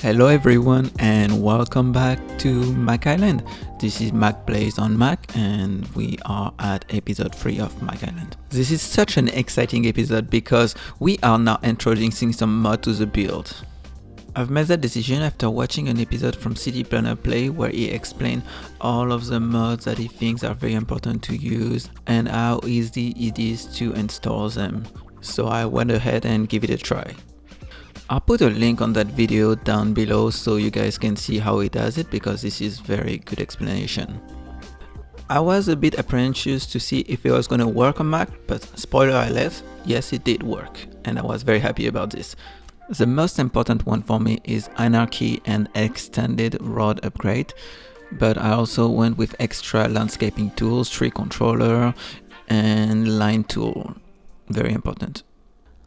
Hello everyone and welcome back to Mac Island. This is Mac Plays on Mac and we are at episode 3 of Mac Island. This is such an exciting episode because we are now introducing some mod to the build. I've made that decision after watching an episode from City Planner Play where he explained all of the mods that he thinks are very important to use and how easy it is to install them. So I went ahead and give it a try. I'll put a link on that video down below so you guys can see how he does it because this is very good explanation. I was a bit apprehensive to see if it was going to work on Mac, but spoiler alert, yes it did work and I was very happy about this. The most important one for me is Anarchy and Extended Road upgrade, but I also went with extra landscaping tools, tree controller and line tool, very important.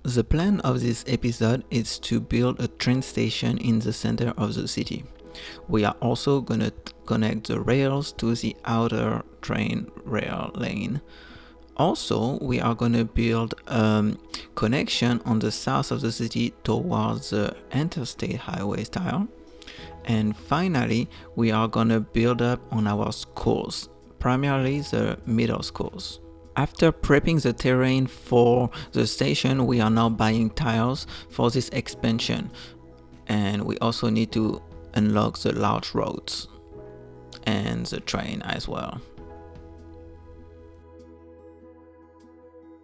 The plan of this episode is to build a train station in the center of the city. We are also gonna connect the rails to the outer train rail lane. Also, we are gonna build a connection on the south of the city towards the interstate highway style. And finally, we are gonna build up on our schools, primarily the middle schools. After prepping the terrain for the station, we are now buying tiles for this expansion, and we also need to unlock the large roads and the train as well.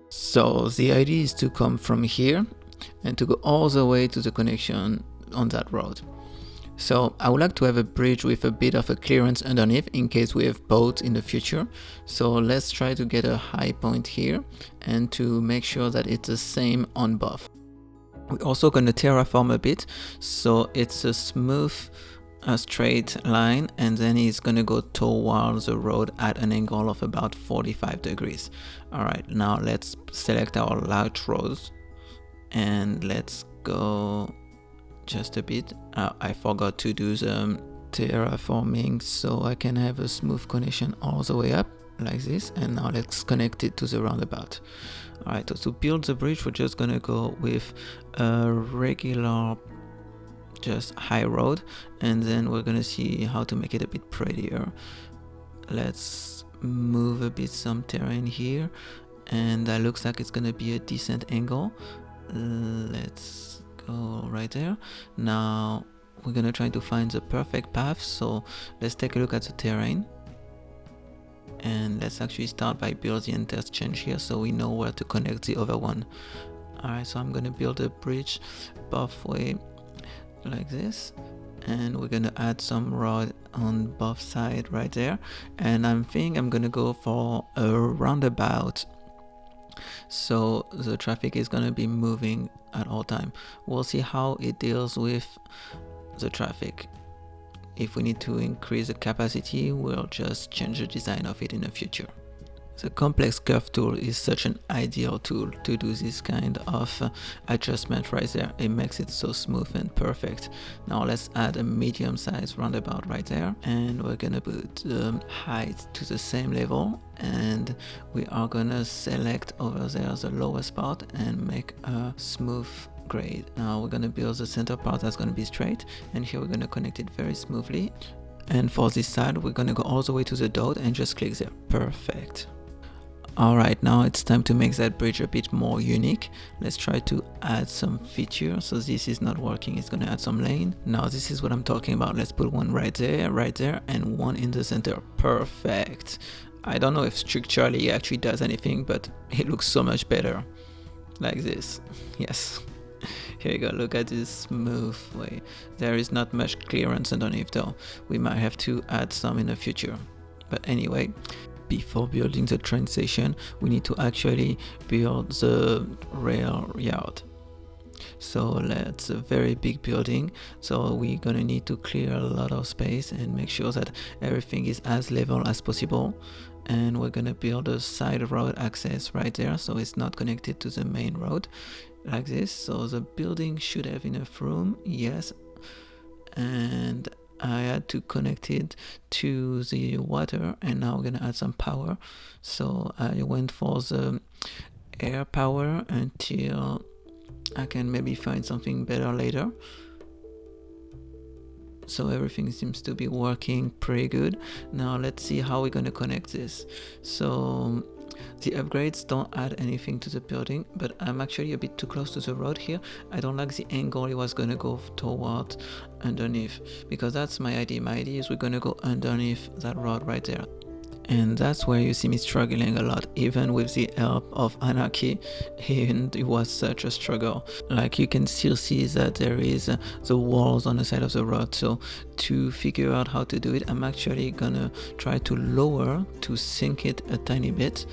So the idea is to come from here and to go all the way to the connection on that road. So I would like to have a bridge with a bit of a clearance underneath in case we have boats in the future. So let's try to get a high point here and to make sure that it's the same on both. We're also going to terraform a bit so it's a smooth straight line, and then it's going to go towards the road at an angle of about 45 degrees. Alright, now let's select our large roads and let's go just a bit. I forgot to do the terraforming so I can have a smooth connection all the way up like this, and now let's connect it to the roundabout. Alright, so to build the bridge we're just gonna go with a regular just high road, and then we're gonna see how to make it a bit prettier. Let's move a bit some terrain here, and that looks like it's gonna be a decent angle. Let's go right there. Now we're gonna try to find the perfect path, so let's take a look at the terrain and let's actually start by building the interchange here so we know where to connect the other one. Alright, so I'm gonna build a bridge both way like this, and we're gonna add some road on both sides right there, and I'm thinking I'm gonna go for a roundabout so the traffic is going to be moving at all time. We'll see how it deals with the traffic. If we need to increase the capacity, we'll just change the design of it in the future. The complex curve tool is such an ideal tool to do this kind of adjustment right there. It makes it so smooth and perfect. Now let's add a medium sized roundabout right there, and we're gonna put the height to the same level, and we are gonna select over there the lowest part and make a smooth grade. Now we're gonna build the center part that's gonna be straight, and here we're gonna connect it very smoothly. And for this side we're gonna go all the way to the dot and just click there. Perfect. Alright, now it's time to make that bridge a bit more unique. Let's try to add some features. So this is not working, it's gonna add some lane. Now this is what I'm talking about. Let's put one right there, and one in the center. Perfect. I don't know if structurally it actually does anything, but it looks so much better. Like this. Yes. Here you go, look at this smooth way. There is not much clearance underneath though. We might have to add some in the future. But anyway, before building the train station, we need to actually build the rail yard. So that's a very big building, so we're gonna need to clear a lot of space and make sure that everything is as level as possible. And we're gonna build a side road access right there so it's not connected to the main road like this. So the building should have enough room, yes, and I had to connect it to the water, and now we're gonna add some power. So I went for the air power until I can maybe find something better later. So everything seems to be working pretty good. Now let's see how we're going to connect this. So the upgrades don't add anything to the building, but I'm actually a bit too close to the road here. I don't like the angle it was going to go toward underneath, because that's my idea. My idea is we're going to go underneath that road right there. And that's where you see me struggling a lot, even with the help of Anarchy, and it was such a struggle. Like, you can still see that there is the walls on the side of the road. So to figure out how to do it, I'm actually gonna try to lower, to sink it a tiny bit,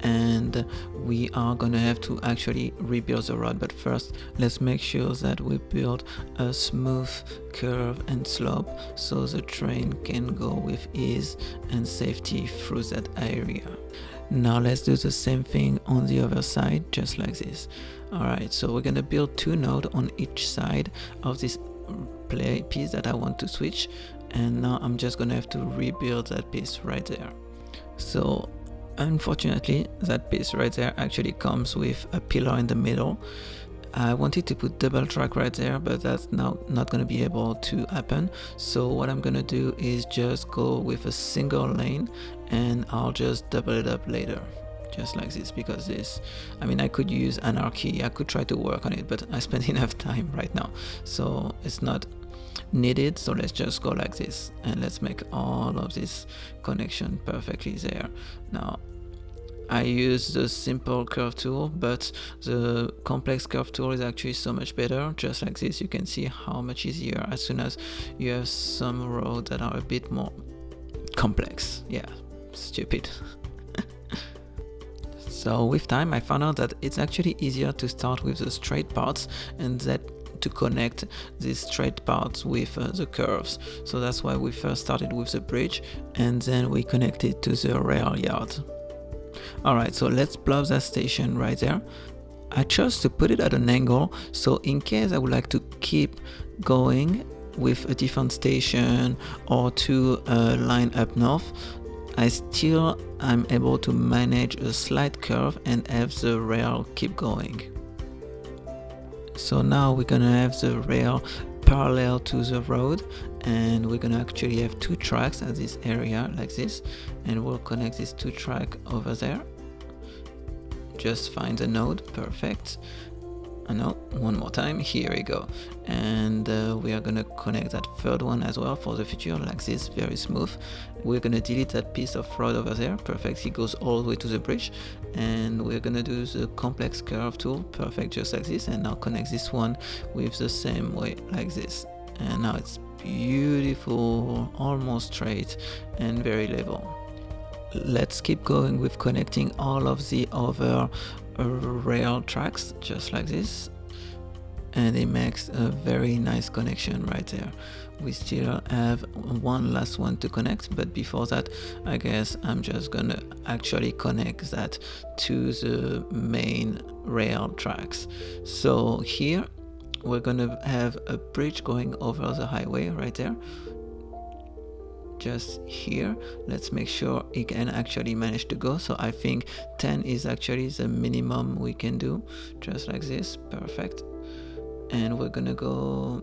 and we are gonna have to actually rebuild the road. But first, let's make sure that we build a smooth curve and slope so the train can go with ease and safety through that area. Now let's do the same thing on the other side, just like this. Alright, so we're gonna build 2 nodes on each side of this piece that I want to switch, and now I'm just gonna have to rebuild that piece right there. So unfortunately, that piece right there actually comes with a pillar in the middle. I wanted to put double track right there, but that's now not going to be able to happen. So what I'm going to do is just go with a single lane, and I'll just double it up later, just like this, because this, I mean, I could use Anarchy, I could try to work on it, but I spent enough time right now, so it's not needed. So let's just go like this, and let's make all of this connection perfectly there. Now I use the simple curve tool, but the complex curve tool is actually so much better. Just like this, you can see how much easier as soon as you have some roads that are a bit more complex. Yeah, stupid. So with time, I found out that it's actually easier to start with the straight parts, and that to connect these straight parts with the curves. So that's why we first started with the bridge, and then we connected to the rail yard. Alright, so let's plug that station right there. I chose to put it at an angle, so in case I would like to keep going with a different station or to a line up north, I'm able to manage a slight curve and have the rail keep going. So now we're gonna have the rail parallel to the road, and we're gonna actually have 2 tracks at this area like this, and we'll connect these 2 tracks over there. Just find the node, perfect. No, one more time, here we go. And we are gonna connect that 3rd one as well for the future, like this, very smooth. We're gonna delete that piece of road over there, perfect, it goes all the way to the bridge. And we're gonna do the complex curve tool, perfect, just like this, and now connect this one with the same way, like this. And now it's beautiful, almost straight and very level. Let's keep going with connecting all of the other rail tracks, just like this, and it makes a very nice connection right there. We still have one last one to connect, but before that, I guess I'm just gonna actually connect that to the main rail tracks. So here we're gonna have a bridge going over the highway right there, just here. Let's make sure it can actually manage to go. So I think 10 is actually the minimum we can do, just like this, perfect. And we're gonna go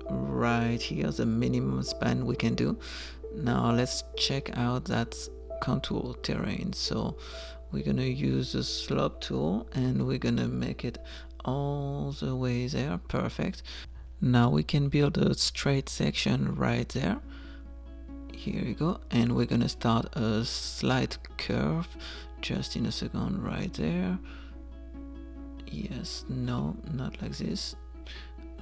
right here, the minimum span we can do. Now let's check out that contour terrain. So we're gonna use the slope tool, and we're gonna make it all the way there, perfect. Now we can build a straight section right there. Here we go, and we're gonna start a slight curve just in a second right there. Yes, no, not like this.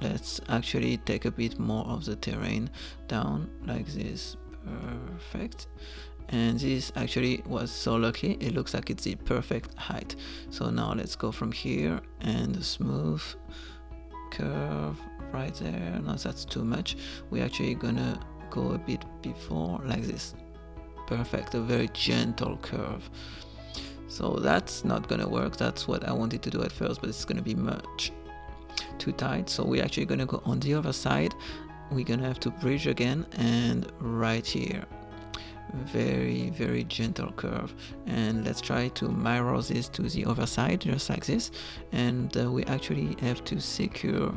Let's actually take a bit more of the terrain down like this, perfect. And this actually was so lucky, it looks like it's the perfect height. So now let's go from here and a smooth curve right there. No, that's too much. We're actually gonna go a bit before, like this, perfect, a very gentle curve. So that's not gonna work, that's what I wanted to do at first, but it's gonna be much too tight. So we're actually gonna go on the other side. We're gonna have to bridge again, and right here very gentle curve. And let's try to mirror this to the other side, just like this. And we actually have to secure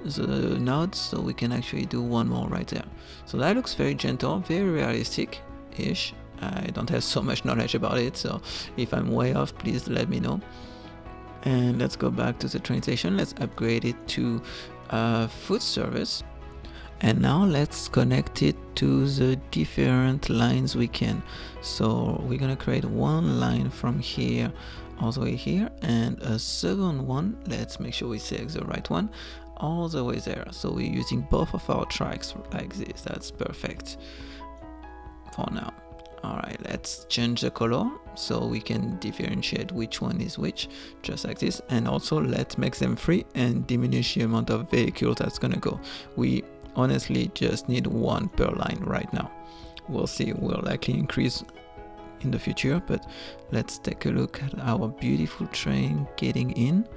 the nodes, so we can actually do one more right there. So that looks very gentle, very realistic-ish. I don't have so much knowledge about it, so if I'm way off, please let me know. And let's go back to the train station. Let's upgrade it to food service. And now let's connect it to the different lines we can. So we're gonna create one line from here all the way here, and a second one, let's make sure we select the right one, all the way there. So we're using both of our tracks like this. That's perfect for now. Alright, let's change the color so we can differentiate which one is which, just like this. And also let's make them free and diminish the amount of vehicles that's gonna go. We honestly just need one per line right now. We'll see, we'll likely increase in the future, but let's take a look at our beautiful train getting in.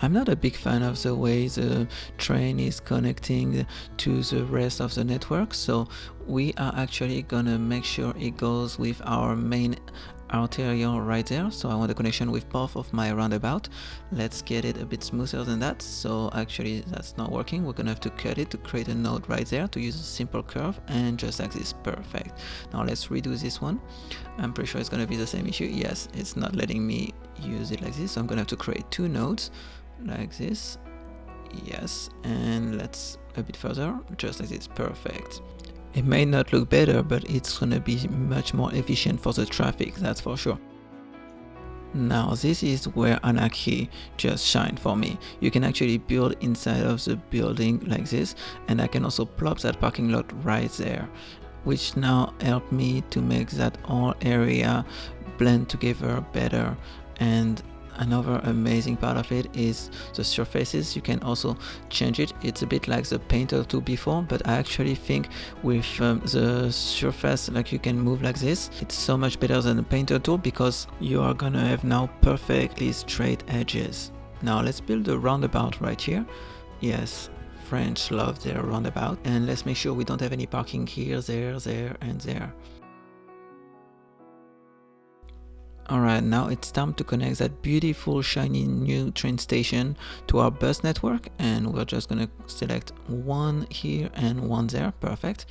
I'm not a big fan of the way the train is connecting to the rest of the network, so we are actually gonna make sure it goes with our main arterial right there. So I want a connection with both of my roundabout. Let's get it a bit smoother than that. So actually that's not working. We're gonna have to cut it to create a node right there to use a simple curve, and just like this. Perfect. Now let's redo this one. I'm pretty sure it's gonna be the same issue. Yes, it's not letting me use it like this, so I'm gonna have to create two nodes like this. Yes, and let's a bit further, just like this. Perfect. It may not look better, but it's gonna be much more efficient for the traffic, that's for sure. Now this is where anarchy just shined for me. You can actually build inside of the building like this, and I can also plop that parking lot right there, which now helped me to make that whole area blend together better. And another amazing part of it is the surfaces. You can also change it. It's a bit like the painter tool before, but I actually think with the surface, like you can move like this, it's so much better than the painter tool, because you are gonna have now perfectly straight edges. Now let's build a roundabout right here. Yes, French love their roundabout. And let's make sure we don't have any parking here, there, and there. Alright, now it's time to connect that beautiful shiny new train station to our bus network, and we're just gonna select one here and one there. Perfect.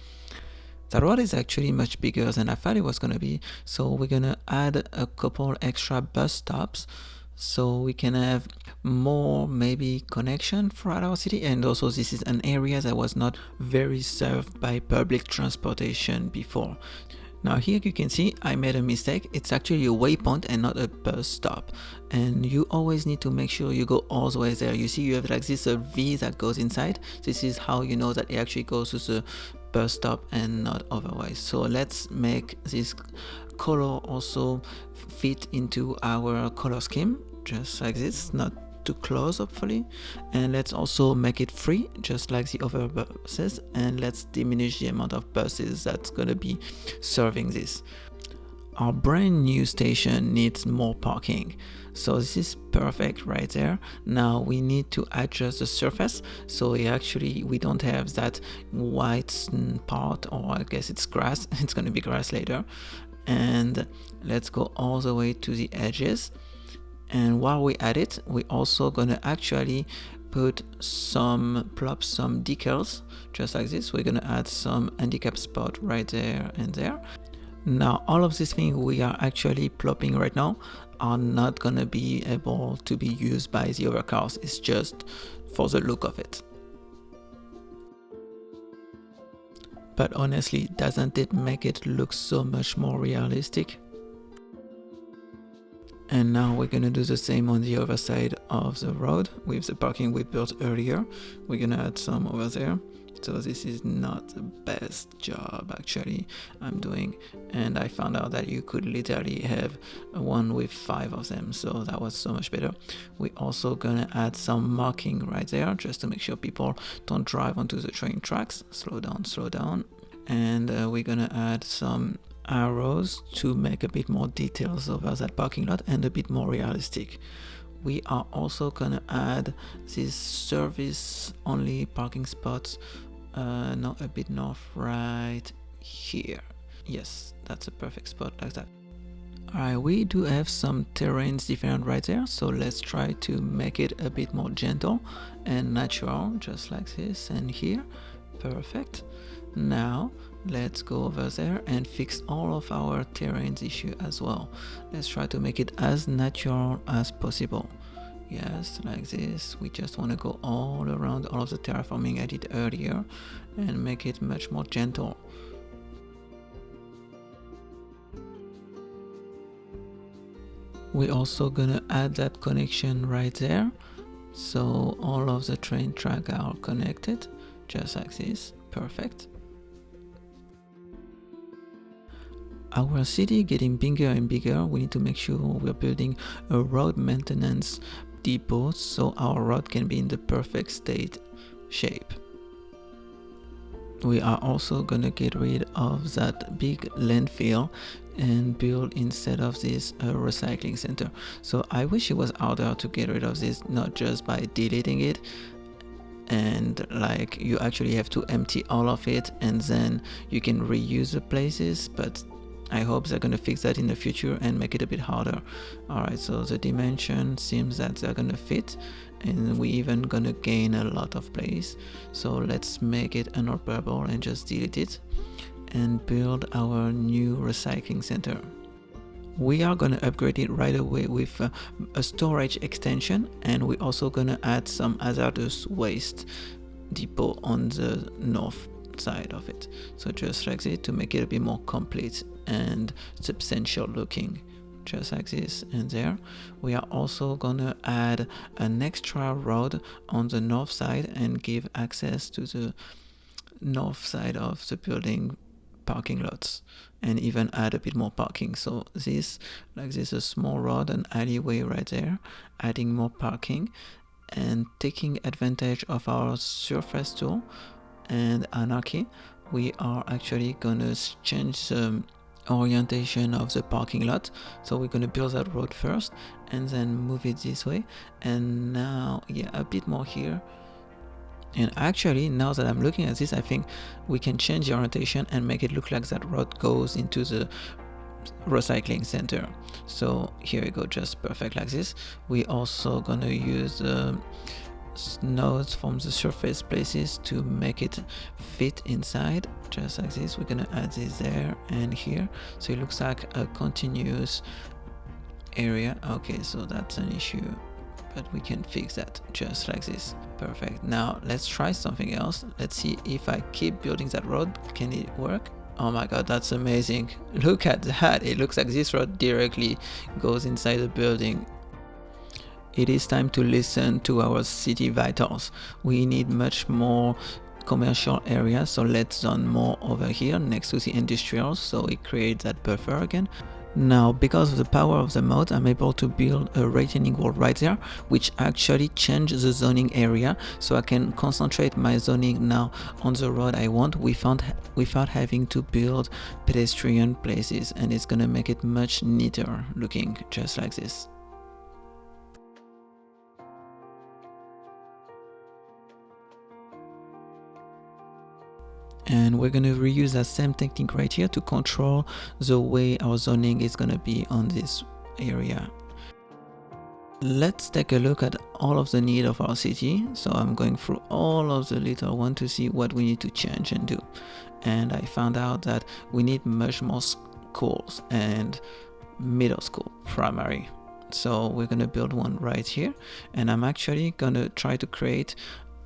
That road is actually much bigger than I thought it was gonna be, so we're gonna add a couple extra bus stops so we can have more maybe connection throughout our city. And also this is an area that was not very served by public transportation before. Now here you can see I made a mistake. It's actually a waypoint and not a bus stop, and you always need to make sure you go all the way there. You see you have like this V that goes inside. This is how you know that it actually goes to the bus stop and not otherwise. So let's make this color also fit into our color scheme, just like this, not too close hopefully. And let's also make it free, just like the other buses, and let's diminish the amount of buses that's gonna be serving this. Our brand new station needs more parking, so this is perfect right there. Now we need to adjust the surface so we don't have that white part, or I guess it's grass. It's gonna be grass later. And let's go all the way to the edges. And while we add it, we're also gonna actually plop some decals, just like this. We're gonna add some handicap spot right there and there. Now all of these things we are actually plopping right now are not gonna be able to be used by the other cars. It's just for the look of it. But honestly, doesn't it make it look so much more realistic? And now we're gonna do the same on the other side of the road with the parking we built earlier. We're gonna add some over there. So this is not the best job actually I'm doing, and I found out that you could literally have one with 5 of them, so that was so much better. We're also gonna add some marking right there just to make sure people don't drive onto the train tracks. Slow down. And we're gonna add some arrows to make a bit more details over that parking lot and a bit more realistic. We are also gonna add these service only parking spots No, a bit north right here. Yes, that's a perfect spot like that. Alright, we do have some terrains different right there, so let's try to make it a bit more gentle and natural, just like this and here. Perfect. Now let's go over there and fix all of our terrains issue as well. Let's try to make it as natural as possible. Yes, like this. We just want to go all around all of the terraforming I did earlier and make it much more gentle. We're also gonna add that connection right there, so all of the train tracks are connected, just like this. Perfect. Our city getting bigger and bigger. We need to make sure we're building a road maintenance depot so our road can be in the perfect shape. We are also gonna get rid of that big landfill and build instead of this recycling center. So I wish it was harder to get rid of this, not just by deleting it and like you actually have to empty all of it and then you can reuse the places, but I hope they're gonna fix that in the future and make it a bit harder. Alright, so the dimension seems that they're gonna fit and we even gonna gain a lot of place. So let's make it unoperable and just delete it and build our new recycling center. We are gonna upgrade it right away with a storage extension, and we're also gonna add some hazardous waste depot on the north side of it. So just like this to make it a bit more complete and substantial looking, just like this and there. We are also gonna add an extra road on the north side and give access to the north side of the building parking lots and even add a bit more parking. So this, like this, a small road, an alleyway right there, adding more parking and taking advantage of our surface tool and anarchy. We are actually gonna change the orientation of the parking lot. So we're gonna build that road first and then move it this way, and now a bit more here. And actually, now that I'm looking at this, I think we can change the orientation and make it look like that road goes into the recycling center. So here we go, just perfect like this. We also gonna use nodes from the surface places to make it fit inside, just like this. We're gonna add this there and here, so it looks like a continuous area. Okay, so that's an issue, but we can fix that just like this. Perfect. Now let's try something else. Let's see if I keep building that road, can it work? Oh my god, that's amazing. Look at that. It looks like this road directly goes inside the building. It is time to listen to our city vitals. We need much more commercial areas, so let's zone more over here next to the industrial, so it creates that buffer again. Now, because of the power of the mod, I'm able to build a retaining wall right there, which actually changes the zoning area, so I can concentrate my zoning now on the road I want without having to build pedestrian places, and it's gonna make it much neater looking, just like this. And we're going to reuse that same technique right here to control the way our zoning is going to be on this area. Let's take a look at all of the need of our city. So I'm going through all of the little one to see what we need to change and do. And I found out that we need much more schools and middle school, primary. So we're going to build one right here. And I'm actually going to try to create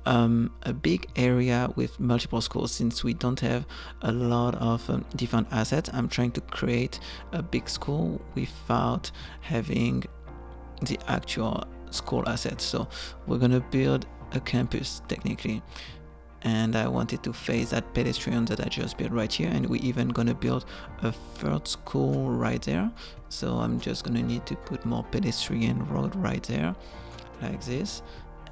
a big area with multiple schools. Since we don't have a lot of different assets, I'm trying to create a big school without having the actual school assets. So we're gonna build a campus technically, and I wanted to face that pedestrian that I just built right here, and we're even gonna build a third school right there. So I'm just gonna need to put more pedestrian road right there like this.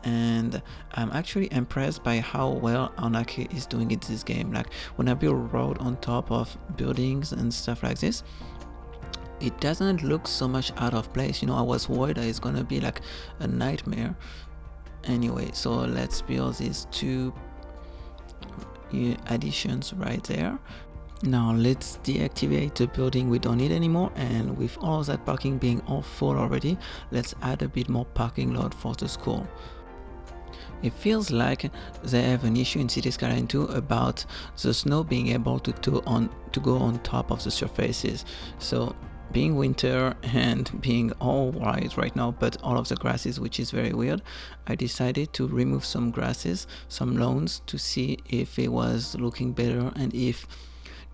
And I'm actually impressed by how well Anarchy is doing it this game. Like when I build road on top of buildings and stuff like this, it doesn't look so much out of place. You know, I was worried that it's gonna be like a nightmare. Anyway, so let's build these two additions right there. Now let's deactivate the building we don't need anymore, and with all that parking being all full already, let's add a bit more parking lot for the school. It feels like they have an issue in City Skyline 2 about the snow being able to go on top of the surfaces. So being winter and being all white right now, but all of the grasses, which is very weird, I decided to remove some grasses, some lawns, to see if it was looking better and if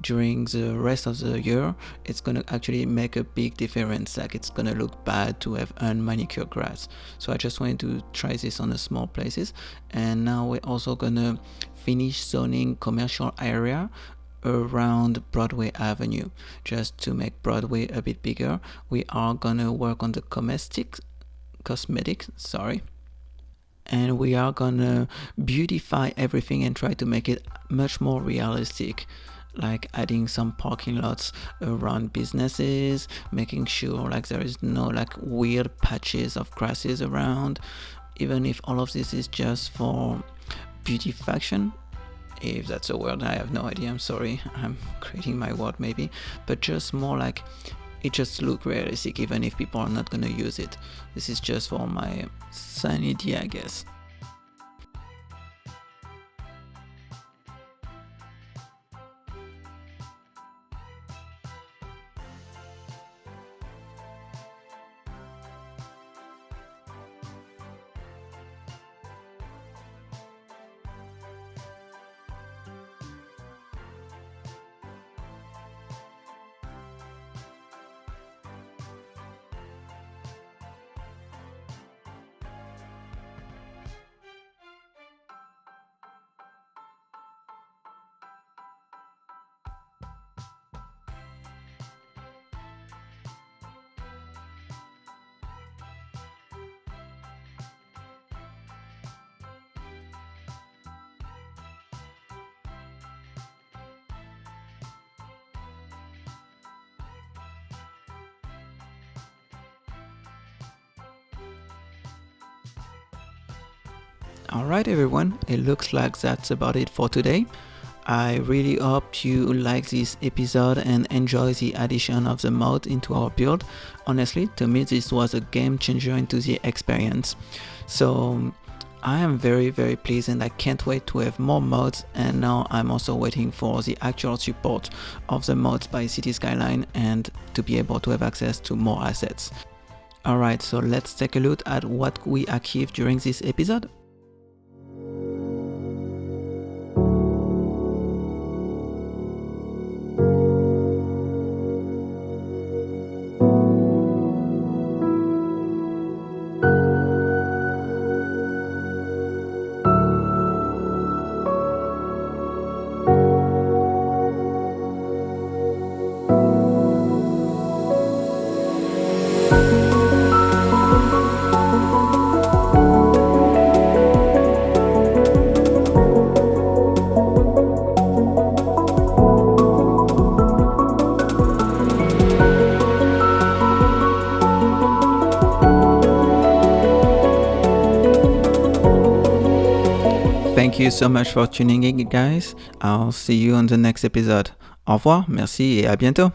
during the rest of the year it's gonna actually make a big difference, like it's gonna look bad to have unmanicured grass. So I just wanted to try this on the small places, and now we're also gonna finish zoning commercial area around Broadway Avenue just to make Broadway a bit bigger. We are gonna work on the cosmetics, and we are gonna beautify everything and try to make it much more realistic, like adding some parking lots around businesses, making sure like there is no like weird patches of grasses around, even if all of this is just for beautification, if that's a word. I have no idea, I'm sorry, I'm creating my word maybe, but just more like it just look realistic even if people are not gonna use it. This is just for my sanity, I guess. Alright everyone, it looks like that's about it for today. I really hope you like this episode and enjoy the addition of the mod into our build. Honestly, to me this was a game changer into the experience. So I am very pleased and I can't wait to have more mods, and now I'm also waiting for the actual support of the mods by City Skyline and to be able to have access to more assets. Alright, so let's take a look at what we achieved during this episode. Thank you so much for tuning in, guys. I'll see you on the next episode. Au revoir, merci et à bientôt.